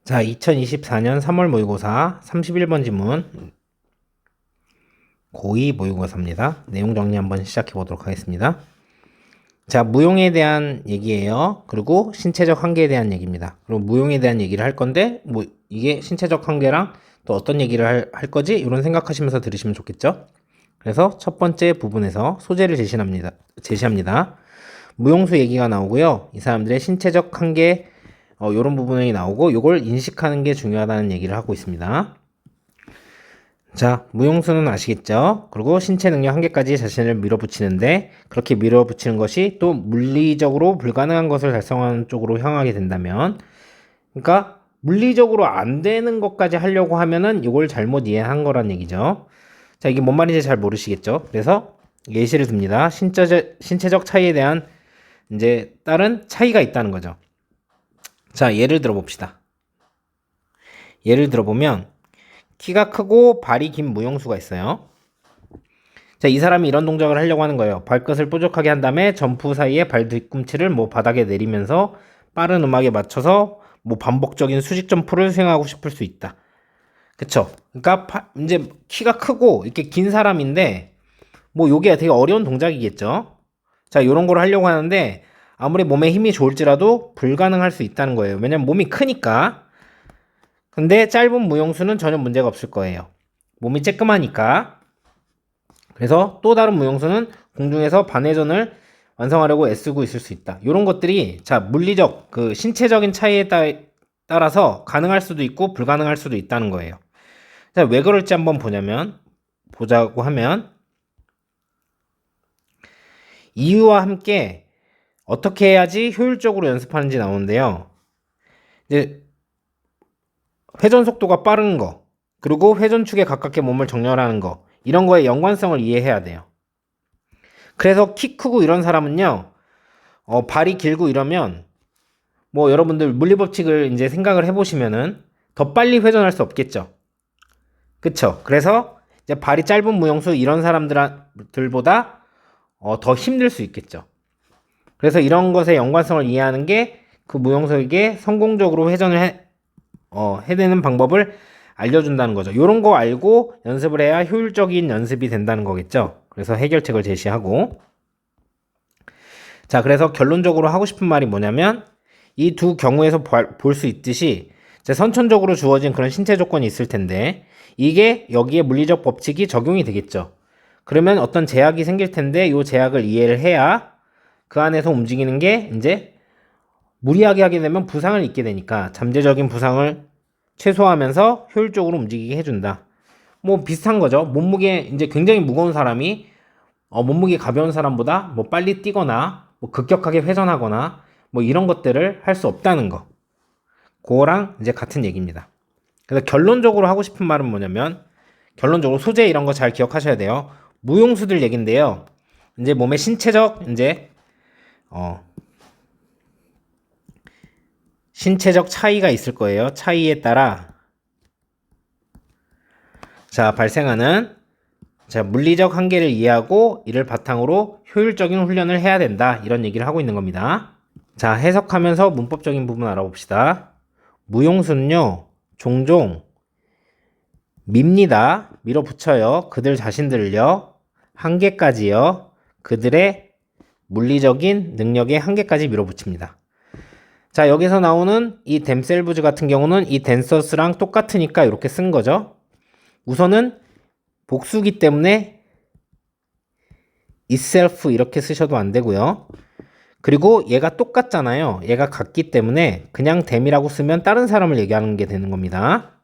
자, 2024년 3월 모의고사 31번 지문 고2 모의고사입니다. 내용 정리 한번 시작해 보도록 하겠습니다. 자, 무용에 대한 얘기예요. 그리고 신체적 한계에 대한 얘기입니다. 그리고 무용에 대한 얘기를 할 건데 뭐 이게 신체적 한계랑 또 어떤 얘기를 할 거지? 이런 생각하시면서 들으시면 좋겠죠? 그래서 첫 번째 부분에서 소재를 제시합니다. 무용수 얘기가 나오고요. 이 사람들의 신체적 한계 이런 부분이 나오고 이걸 인식하는 게 중요하다는 얘기를 하고 있습니다. 자, 무용수는 아시겠죠? 그리고 신체 능력 한계까지 자신을 밀어붙이는데 그렇게 밀어붙이는 것이 또 물리적으로 불가능한 것을 달성하는 쪽으로 향하게 된다면, 그러니까 물리적으로 안 되는 것까지 하려고 하면은 이걸 잘못 이해한 거란 얘기죠. 자, 이게 뭔 말인지 잘 모르시겠죠? 그래서 예시를 듭니다. 신체적 차이에 대한 이제 다른 차이가 있다는 거죠. 자, 예를 들어 봅시다. 예를 들어보면 키가 크고 발이 긴 무용수가 있어요. 자, 이 사람이 이런 동작을 하려고 하는 거예요. 발끝을 뾰족하게 한 다음에 점프 사이에 발 뒤꿈치를 뭐 바닥에 내리면서 빠른 음악에 맞춰서 뭐 반복적인 수직 점프를 수행하고 싶을 수 있다. 그쵸? 그러니까 이제 키가 크고 이렇게 긴 사람인데 뭐 요게 되게 어려운 동작이겠죠? 자, 요런 걸 하려고 하는데 아무리 몸에 힘이 좋을지라도 불가능할 수 있다는 거예요. 왜냐면 몸이 크니까. 근데 짧은 무용수는 전혀 문제가 없을 거예요. 몸이 쬐끔하니까. 그래서 또 다른 무용수는 공중에서 반회전을 완성하려고 애쓰고 있을 수 있다. 이런 것들이 자 물리적 그 신체적인 차이에 따라서 가능할 수도 있고 불가능할 수도 있다는 거예요. 자, 왜 그럴지 한번 보자고 하면 이유와 함께 어떻게 해야지 효율적으로 연습하는지 나오는데요. 이제 회전 속도가 빠른 거, 그리고 회전축에 가깝게 몸을 정렬하는 거, 이런 거에 연관성을 이해해야 돼요. 그래서 키 크고 이런 사람은요, 발이 길고 이러면, 뭐 여러분들 물리법칙을 이제 생각을 해보시면은 더 빨리 회전할 수 없겠죠. 그쵸? 그래서 이제 발이 짧은 무용수 이런 사람들보다 더 힘들 수 있겠죠. 그래서 이런 것의 연관성을 이해하는 게 그 무용수에게 성공적으로 해내는 방법을 알려준다는 거죠. 이런 거 알고 연습을 해야 효율적인 연습이 된다는 거겠죠. 그래서 해결책을 제시하고, 자, 그래서 결론적으로 하고 싶은 말이 뭐냐면 이 두 경우에서 볼 수 있듯이 선천적으로 주어진 그런 신체 조건이 있을 텐데 이게 여기에 물리적 법칙이 적용이 되겠죠. 그러면 어떤 제약이 생길 텐데 이 제약을 이해를 해야 그 안에서 움직이는 게 이제 무리하게 하게 되면 부상을 입게 되니까 잠재적인 부상을 최소화하면서 효율적으로 움직이게 해준다. 뭐 비슷한 거죠. 몸무게 이제 굉장히 무거운 사람이 몸무게 가벼운 사람보다 뭐 빨리 뛰거나 뭐 급격하게 회전하거나 뭐 이런 것들을 할 수 없다는 거. 그거랑 이제 같은 얘기입니다. 그래서 결론적으로 하고 싶은 말은 뭐냐면 결론적으로 소재 이런 거 잘 기억하셔야 돼요. 무용수들 얘긴데요. 이제 몸의 어, 신체적 차이가 있을 거예요. 차이에 따라 자 발생하는 물리적 한계를 이해하고 이를 바탕으로 효율적인 훈련을 해야 된다. 이런 얘기를 하고 있는 겁니다. 자, 해석하면서 문법적인 부분 알아봅시다. 무용수는요, 종종 밉니다. 밀어붙여요. 그들 자신들을요. 한계까지요. 그들의 물리적인 능력의 한계까지 밀어붙입니다. 자, 여기서 나오는 이 댐셀브즈 같은 경우는 이 댄서스랑 똑같으니까 이렇게 쓴 거죠. 우선은 복수기 때문에 itself 이렇게 쓰셔도 안 되고요. 그리고 얘가 똑같잖아요. 얘가 같기 때문에 그냥 댐이라고 쓰면 다른 사람을 얘기하는 게 되는 겁니다.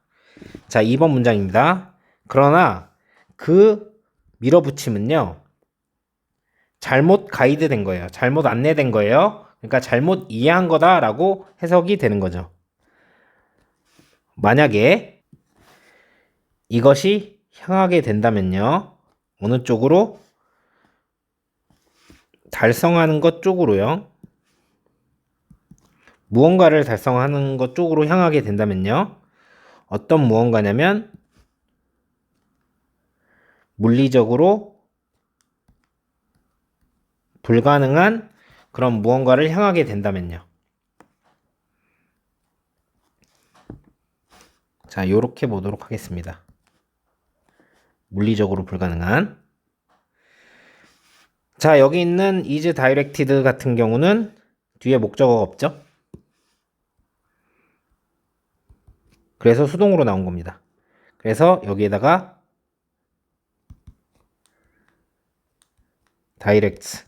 자, 2번 문장입니다. 그러나 그 밀어붙임은요. 잘못 가이드된 거예요. 잘못 안내된 거예요. 그러니까 잘못 이해한 거다라고 해석이 되는 거죠. 만약에 이것이 향하게 된다면요. 어느 쪽으로? 달성하는 것 쪽으로요. 무언가를 달성하는 것 쪽으로 향하게 된다면요. 어떤 무언가냐면 물리적으로 불가능한 그런 무언가를 향하게 된다면요. 자, 요렇게 보도록 하겠습니다. 물리적으로 불가능한. 자, 여기 있는 is directed 같은 경우는 뒤에 목적어가 없죠? 그래서 수동으로 나온 겁니다. 그래서 여기에다가 directs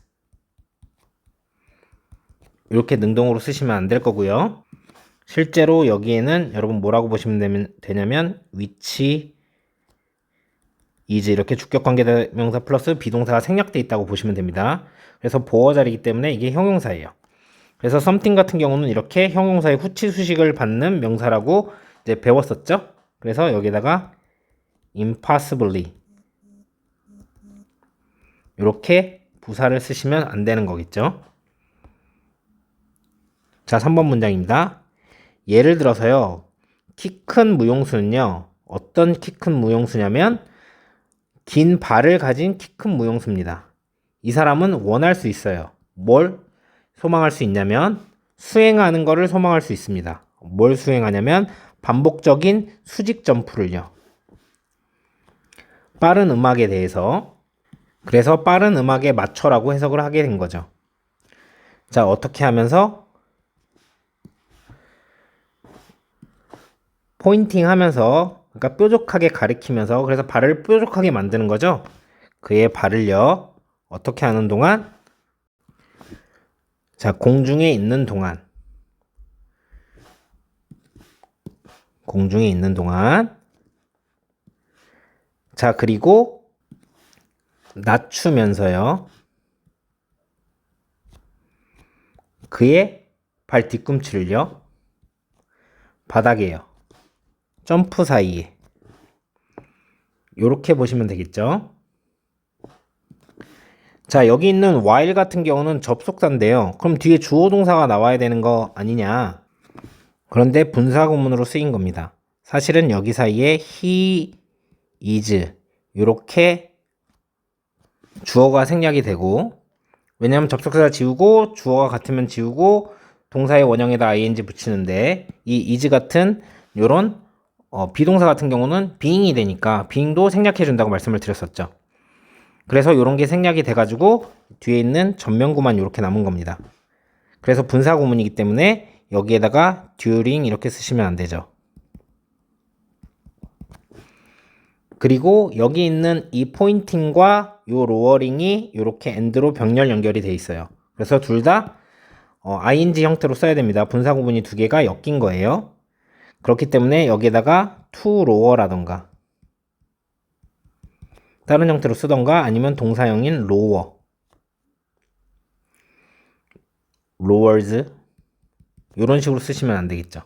이렇게 능동으로 쓰시면 안 될 거고요. 실제로 여기에는 여러분 뭐라고 보시면 되냐면 which is 이렇게 주격관계대명사 플러스 비동사가 생략되어 있다고 보시면 됩니다. 그래서 보어 자리이기 때문에 이게 형용사예요. 그래서 something 같은 경우는 이렇게 형용사의 후치 수식을 받는 명사라고 이제 배웠었죠. 그래서 여기다가 impossibly 이렇게 부사를 쓰시면 안 되는 거겠죠. 자, 3번 문장입니다. 예를 들어서요. 키 큰 무용수는요. 어떤 키 큰 무용수냐면 긴 발을 가진 키 큰 무용수입니다. 이 사람은 원할 수 있어요. 뭘 소망할 수 있냐면 수행하는 거를 소망할 수 있습니다. 뭘 수행하냐면 반복적인 수직 점프를요. 빠른 음악에 대해서 그래서 빠른 음악에 맞춰라고 해석을 하게 된 거죠. 자, 어떻게 하면서 포인팅 하면서 그러니까 뾰족하게 가리키면서 그래서 발을 뾰족하게 만드는 거죠. 그의 발을요. 어떻게 하는 동안 자, 공중에 있는 동안 자, 그리고 낮추면서요. 그의 발 뒤꿈치를요. 바닥에요. 점프 사이에 요렇게 보시면 되겠죠. 자, 여기 있는 while 같은 경우는 접속사인데요. 그럼 뒤에 주어 동사가 나와야 되는 거 아니냐. 그런데 분사 구문으로 쓰인 겁니다. 사실은 여기 사이에 he is 요렇게 주어가 생략이 되고 왜냐하면 접속사 지우고 주어가 같으면 지우고 동사의 원형에다 ing 붙이는데 이 is 같은 요런 비동사 같은 경우는 being이 되니까 being도 생략해 준다고 말씀을 드렸었죠. 그래서 요런 게 생략이 돼가지고 뒤에 있는 전면구만 이렇게 남은 겁니다. 그래서 분사 구문이기 때문에 여기에다가 during 이렇게 쓰시면 안 되죠. 그리고 여기 있는 이 포인팅과 요 로어링이 이렇게 end로 병렬 연결이 돼 있어요. 그래서 둘 다 ing 형태로 써야 됩니다. 분사 구문이 두 개가 엮인 거예요. 그렇기 때문에 여기에다가 to lower라던가 다른 형태로 쓰던가 아니면 동사형인 lowers 이런 식으로 쓰시면 안 되겠죠.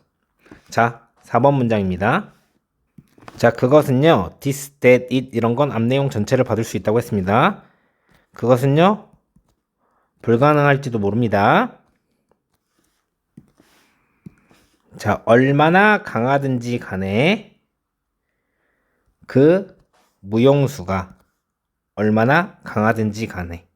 자, 4번 문장입니다. 자, 그것은요. this, that, it 이런 건 앞내용 전체를 받을 수 있다고 했습니다. 그것은요. 불가능할지도 모릅니다. 자, 얼마나 강하든지 간에 그 무용수가 얼마나 강하든지 간에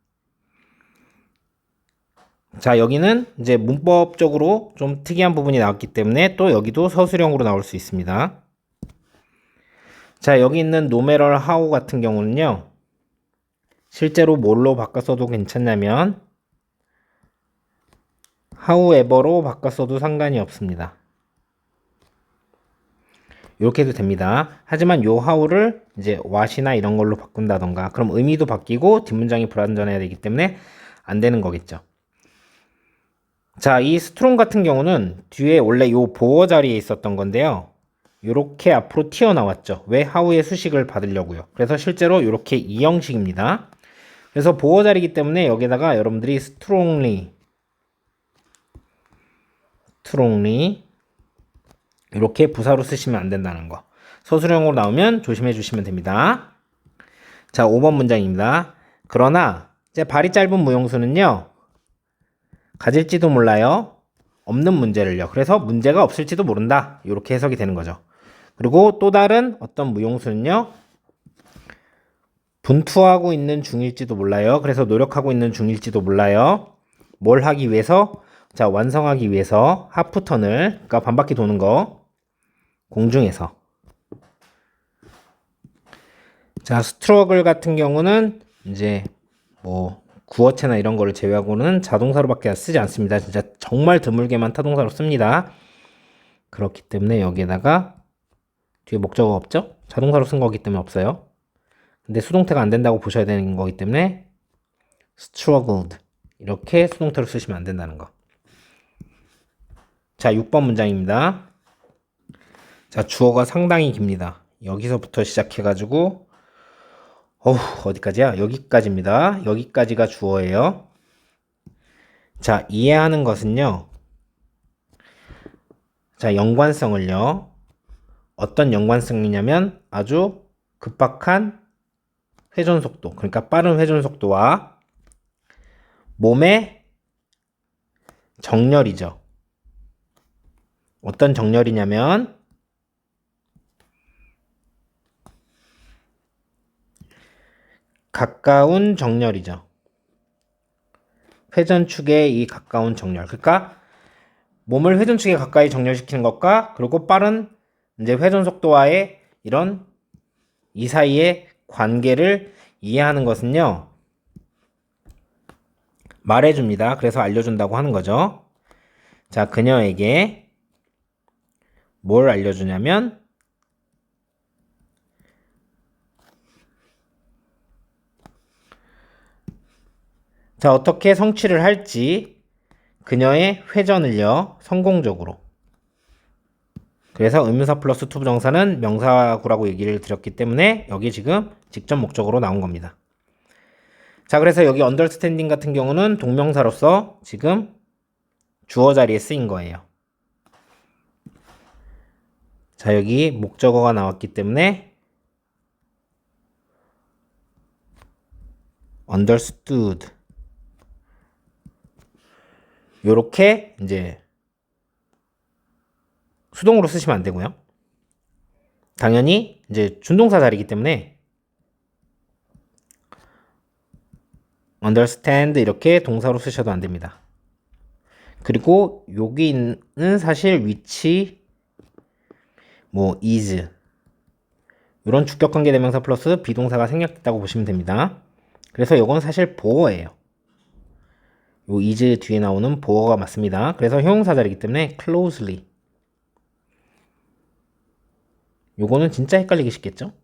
자, 여기는 이제 문법적으로 좀 특이한 부분이 나왔기 때문에 또 여기도 서술형으로 나올 수 있습니다. 자, 여기 있는 no matter how 같은 경우는요. 실제로 뭘로 바꿔 써도 괜찮냐면 however로 바꿔 써도 상관이 없습니다. 이렇게 해도 됩니다. 하지만 요 how를 이제 what이나 이런 걸로 바꾼다던가 그럼 의미도 바뀌고 뒷문장이 불완전해야 되기 때문에 안 되는 거겠죠. 자, 이 strong 같은 경우는 뒤에 원래 요 보어 자리에 있었던 건데요. 요렇게 앞으로 튀어나왔죠. 왜? how의 수식을 받으려고요. 그래서 실제로 요렇게 이 형식입니다. 그래서 보어 자리이기 때문에 여기다가 여러분들이 strongly 이렇게 부사로 쓰시면 안 된다는 거. 서술형으로 나오면 조심해 주시면 됩니다. 자, 5번 문장입니다. 그러나 이제 발이 짧은 무용수는요. 가질지도 몰라요. 없는 문제를요. 그래서 문제가 없을지도 모른다. 이렇게 해석이 되는 거죠. 그리고 또 다른 어떤 무용수는요. 분투하고 있는 중일지도 몰라요. 그래서 노력하고 있는 중일지도 몰라요. 뭘 하기 위해서? 자, 완성하기 위해서 하프턴을 그러니까 반바퀴 도는 거 공중에서 자, 스트러글 같은 경우는 이제 뭐 구어체나 이런 거를 제외하고는 자동사로밖에 쓰지 않습니다. 진짜 정말 드물게만 타동사로 씁니다. 그렇기 때문에 여기에다가 뒤에 목적어가 없죠? 자동사로 쓴 거기 때문에 없어요. 근데 수동태가 안 된다고 보셔야 되는 거기 때문에 struggled 이렇게 수동태로 쓰시면 안 된다는 거. 자, 6번 문장입니다. 자, 주어가 상당히 깁니다. 여기서부터 시작해가지고 어디까지야? 여기까지입니다. 여기까지가 주어예요. 자, 이해하는 것은요. 자, 연관성을요. 어떤 연관성이냐면 아주 급박한 회전 속도, 그러니까 빠른 회전 속도와 몸의 정렬이죠. 어떤 정렬이냐면 가까운 정렬이죠. 회전축에 이 가까운 정렬. 그러니까 몸을 회전축에 가까이 정렬시키는 것과 그리고 빠른 이제 회전 속도와의 이런 이 사이의 관계를 이해하는 것은요. 말해줍니다. 그래서 알려준다고 하는 거죠. 자, 그녀에게 뭘 알려주냐면 자, 어떻게 성취를 할지 그녀의 회전을요. 성공적으로. 그래서 의문사 플러스 투부정사는 명사구라고 얘기를 드렸기 때문에 여기 지금 직접 목적으로 나온 겁니다. 자, 그래서 여기 understanding 같은 경우는 동명사로서 지금 주어 자리에 쓰인 거예요. 자, 여기 목적어가 나왔기 때문에 understood 요렇게 이제 수동으로 쓰시면 안 되고요. 당연히 이제 준동사 자리이기 때문에 understand 이렇게 동사로 쓰셔도 안 됩니다. 그리고 여기는 사실 위치 뭐 is 이런 주격관계 대명사 플러스 비동사가 생략됐다고 보시면 됩니다. 그래서 이건 사실 보어예요. 요 is 뒤에 나오는 보어가 맞습니다. 그래서 형용사 자리이기 때문에 closely 요거는 진짜 헷갈리기 쉽겠죠?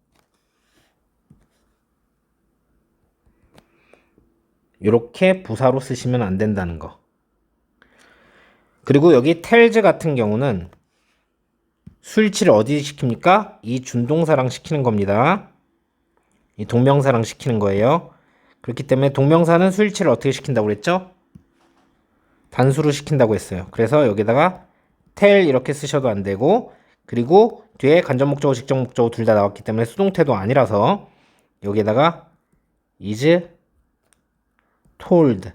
이렇게 부사로 쓰시면 안 된다는 거. 그리고 여기 tells 같은 경우는 수일치를 어디 시킵니까? 이 준동사랑 시키는 겁니다. 이 동명사랑 시키는 거예요. 그렇기 때문에 동명사는 수일치를 어떻게 시킨다고 그랬죠? 단수로 시킨다고 했어요. 그래서 여기다가 tell 이렇게 쓰셔도 안 되고 그리고 뒤에 간접 목적어, 직접 목적어 둘 다 나왔기 때문에 수동태도 아니라서 여기에다가 is told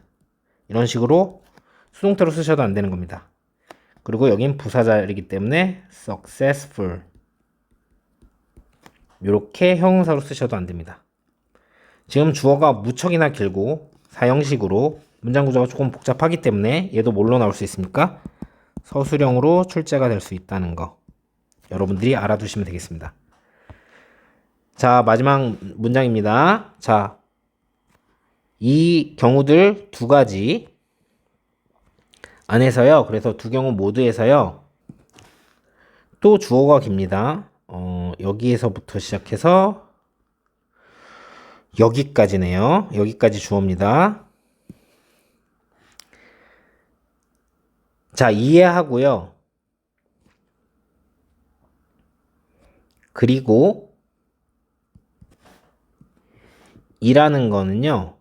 이런 식으로 수동태로 쓰셔도 안 되는 겁니다. 그리고 여긴 부사자이기 때문에 successful 이렇게 형용사로 쓰셔도 안 됩니다. 지금 주어가 무척이나 길고 사형식으로 문장 구조가 조금 복잡하기 때문에 얘도 뭘로 나올 수 있습니까? 서술형으로 출제가 될 수 있다는 거 여러분들이 알아두시면 되겠습니다. 자, 마지막 문장입니다. 자, 이 경우들 두 가지 안에서요. 그래서 두 경우 모두에서요. 또 주어가 깁니다. 여기에서부터 시작해서 여기까지네요. 여기까지 주어입니다. 자, 이해하고요. 그리고 일하는 거는요.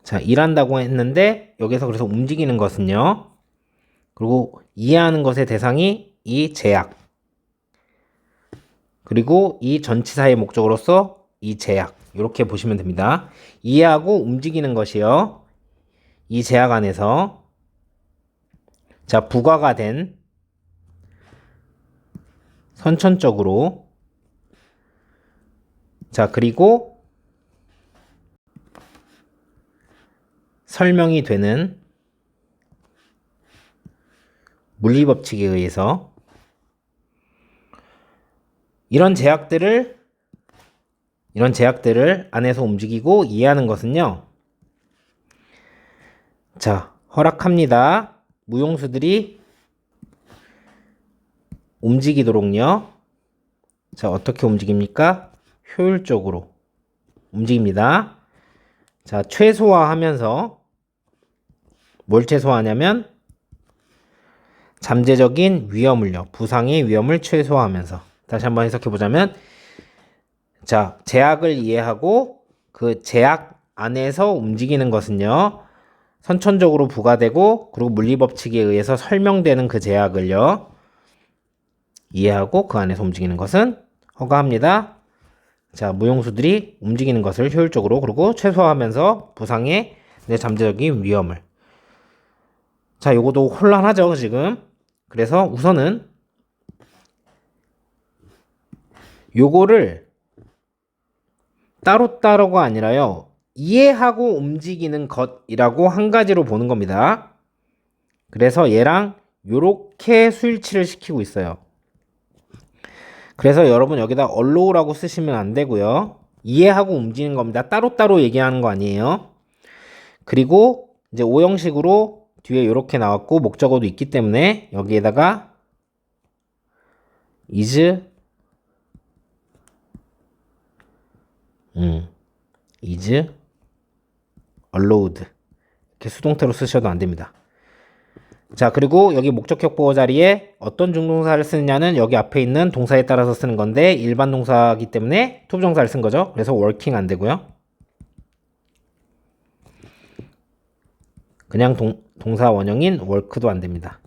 자, 일한다고 했는데 여기서 그래서 움직이는 것은요. 그리고 이해하는 것의 대상이 이 제약. 그리고 이 전치사의 목적으로서 이 제약. 이렇게 보시면 됩니다. 이해하고 움직이는 것이요. 이 제약 안에서 자, 부과가 된 선천적으로 자, 그리고 설명이 되는 물리법칙에 의해서 이런 제약들을 이런 제약들을 안에서 움직이고 이해하는 것은요. 자, 허락합니다. 무용수들이 움직이도록요. 자, 어떻게 움직입니까? 효율적으로 움직입니다. 자, 최소화하면서 뭘 최소화하냐면 잠재적인 위험을요. 부상의 위험을 최소화하면서. 다시 한번 해석해 보자면 자, 제약을 이해하고 그 제약 안에서 움직이는 것은요. 선천적으로 부과되고 그리고 물리법칙에 의해서 설명되는 그 제약을요. 이해하고 그 안에서 움직이는 것은 허가합니다. 자, 무용수들이 움직이는 것을 효율적으로 그리고 최소화하면서 부상의 내 잠재적인 위험을. 자, 요거도 혼란하죠, 지금. 그래서 우선은 요거를 따로따로가 아니라요. 이해하고 움직이는 것이라고 한 가지로 보는 겁니다. 그래서 얘랑 요렇게 수일치를 시키고 있어요. 그래서 여러분 여기다 allow라고 쓰시면 안 되고요. 이해하고 움직이는 겁니다. 따로따로 얘기하는 거 아니에요. 그리고 이제 오형식으로 뒤에 이렇게 나왔고 목적어도 있기 때문에 여기에다가 is allowed 이렇게 수동태로 쓰셔도 안 됩니다. 자, 그리고 여기 목적격 보호 자리에 어떤 중동사를 쓰느냐는 여기 앞에 있는 동사에 따라서 쓰는 건데 일반 동사이기 때문에 to 부정사를 쓴 거죠. 그래서 working 안 되고요. 그냥 동사 원형인 work도 안 됩니다.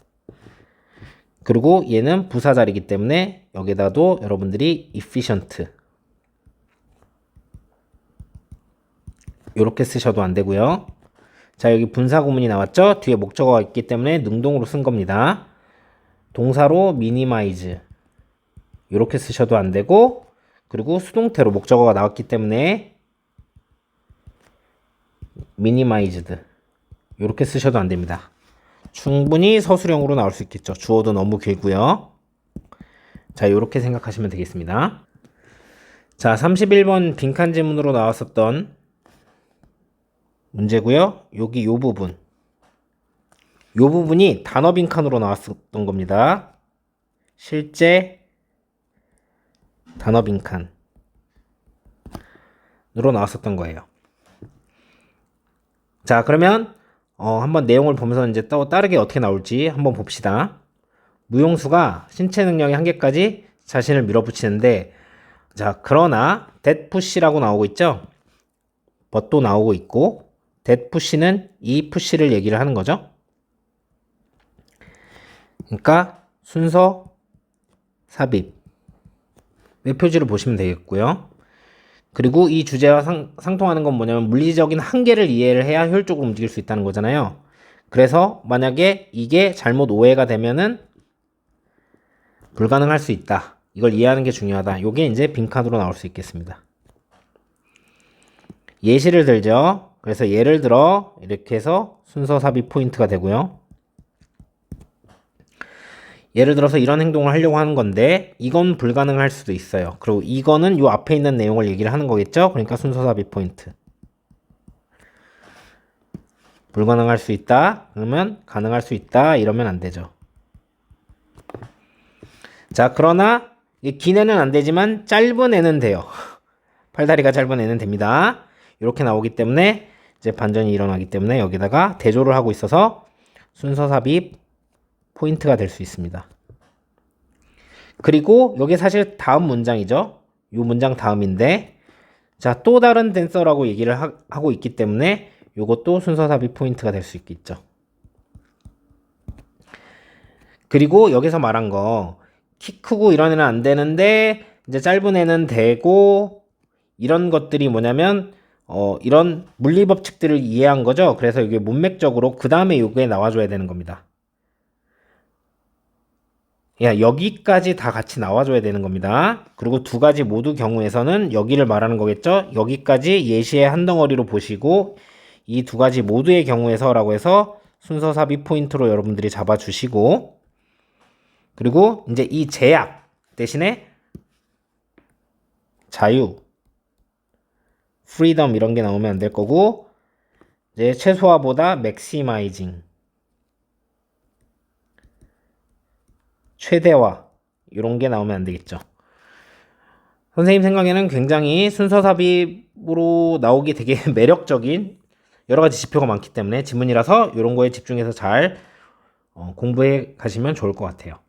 그리고 얘는 부사 자리이기 때문에 여기다도 여러분들이 efficient 이렇게 쓰셔도 안 되고요. 자, 여기 분사 구문이 나왔죠? 뒤에 목적어가 있기 때문에 능동으로 쓴 겁니다. 동사로 minimize 이렇게 쓰셔도 안 되고 그리고 수동태로 목적어가 나왔기 때문에 minimized 이렇게 쓰셔도 안 됩니다. 충분히 서술형으로 나올 수 있겠죠. 주어도 너무 길고요. 자, 이렇게 생각하시면 되겠습니다. 자, 31번 빈칸 지문으로 나왔었던 문제고요. 여기 요 부분. 요 부분이 단어 빈칸으로 나왔었던 겁니다. 실제 단어 빈칸으로 나왔었던 거예요. 자, 그러면 한번 내용을 보면서 이제 또 다르게 어떻게 나올지 한번 봅시다. 무용수가 신체 능력의 한계까지 자신을 밀어붙이는데 자, 그러나 that push라고 나오고 있죠? but도 나오고 있고 that push는 이 push를 얘기를 하는 거죠. 그러니까 순서 삽입 표지를 보시면 되겠고요. 그리고 이 주제와 상통하는 건 뭐냐면 물리적인 한계를 이해를 해야 효율적으로 움직일 수 있다는 거잖아요. 그래서 만약에 이게 잘못 오해가 되면은 불가능할 수 있다. 이걸 이해하는 게 중요하다. 요게 이제 빈칸으로 나올 수 있겠습니다. 예시를 들죠. 그래서 예를 들어 이렇게 해서 순서 삽입 포인트가 되고요. 예를 들어서 이런 행동을 하려고 하는 건데 이건 불가능할 수도 있어요. 그리고 이거는 요 앞에 있는 내용을 얘기를 하는 거겠죠. 그러니까 순서 삽입 포인트. 불가능할 수 있다. 그러면 가능할 수 있다. 이러면 안 되죠. 자, 그러나 긴 애는 안 되지만 짧은 애는 돼요. 팔다리가 짧은 애는 됩니다. 이렇게 나오기 때문에 이제 반전이 일어나기 때문에 여기다가 대조를 하고 있어서 순서 삽입 포인트가 될 수 있습니다. 그리고 여기 사실 다음 문장이죠. 이 문장 다음인데 자, 또 다른 댄서라고 얘기를 하고 있기 때문에 이것도 순서 삽입 포인트가 될 수 있겠죠. 그리고 여기서 말한 거 키 크고 이런 애는 안 되는데 이제 짧은 애는 되고 이런 것들이 뭐냐면 이런 물리 법칙들을 이해한 거죠. 그래서 이게 문맥적으로 그 다음에 요게 나와줘야 되는 겁니다. 야, 여기까지 다 같이 나와줘야 되는 겁니다. 그리고 두 가지 모두 경우에서는 여기를 말하는 거겠죠. 여기까지 예시의 한 덩어리로 보시고 이 두 가지 모두의 경우에서라고 해서 순서 삽입 포인트로 여러분들이 잡아주시고 그리고 이제 이 제약 대신에 자유 freedom 이런 게 나오면 안 될 거고, 이제 최소화보다 maximizing, 최대화 이런 게 나오면 안 되겠죠. 선생님 생각에는 굉장히 순서 삽입으로 나오기 되게 매력적인 여러 가지 지표가 많기 때문에 지문이라서 이런 거에 집중해서 잘 공부해 가시면 좋을 것 같아요.